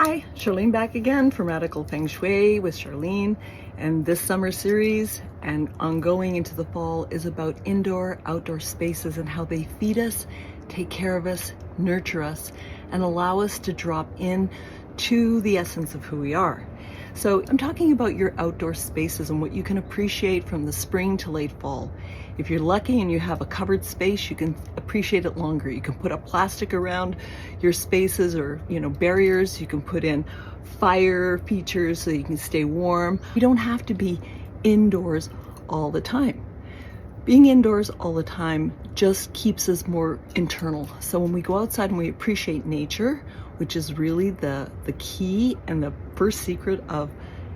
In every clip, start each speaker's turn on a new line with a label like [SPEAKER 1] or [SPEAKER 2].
[SPEAKER 1] Hi, Charlene back again from Radical Feng Shui with Charlene, and this summer series and ongoing into the fall is about indoor, outdoor spaces and how they feed us, take care of us, nurture us, and allow us to drop in to the essence of who we are. So I'm talking about your outdoor spaces and what you can appreciate from the spring to late fall. If you're lucky and you have a covered space, you can appreciate it longer. You can put up plastic around your spaces or, barriers. You can put in fire features so you can stay warm. You don't have to be indoors all the time. Being indoors all the time just keeps us more internal. So when we go outside and we appreciate nature, which is really the key and the first secret of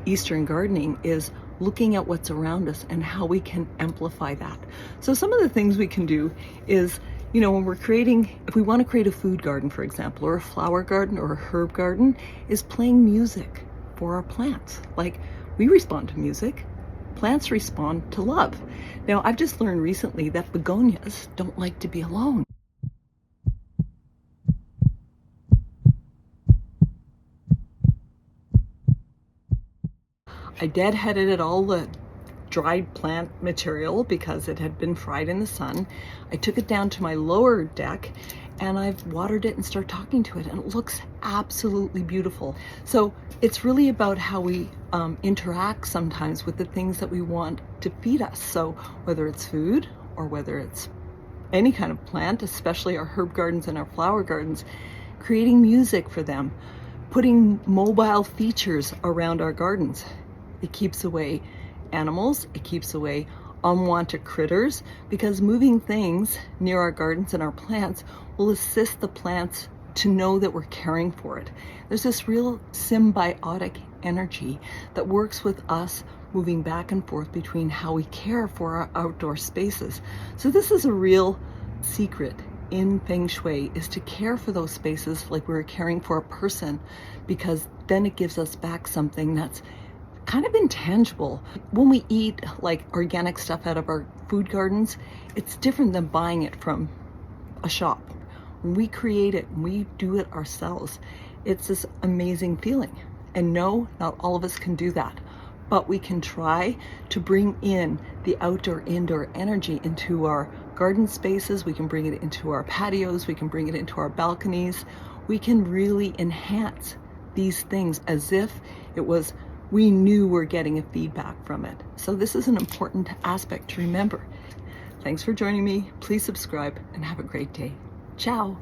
[SPEAKER 1] Eastern gardening, is looking at what's around us and how we can amplify that. So some of the things we can do is, when we're creating, if we want to create a food garden, for example, or a flower garden or a herb garden, is playing music for our plants. Like, we respond to music. Plants respond to love. Now, I've just learned recently that begonias don't like to be alone. I deadheaded all the dried plant material because it had been fried in the sun. I took it down to my lower deck and I've watered it and started talking to it, and it looks absolutely beautiful. So it's really about how we interact sometimes with the things that we want to feed us. So whether it's food or whether it's any kind of plant, especially our herb gardens and our flower gardens, creating music for them, putting mobile features around our gardens. It keeps away animals, it keeps away unwanted critters, because moving things near our gardens and our plants will assist the plants to know that we're caring for it. There's this real symbiotic energy that works with us, moving back and forth between how we care for our outdoor spaces. So this is a real secret in Feng Shui, is to care for those spaces like we're caring for a person, because then it gives us back something that's kind of intangible. When we eat like organic stuff out of our food gardens, it's different than buying it from a shop. When we create it, when we do it ourselves, it's this amazing feeling. And no, not all of us can do that, but we can try to bring in the outdoor indoor energy into our garden spaces. We can bring it into our patios, we can bring it into our balconies. We can really enhance these things as if it was we knew we're getting a feedback from it. So this is an important aspect to remember. Thanks for joining me. Please subscribe and have a great day. Ciao.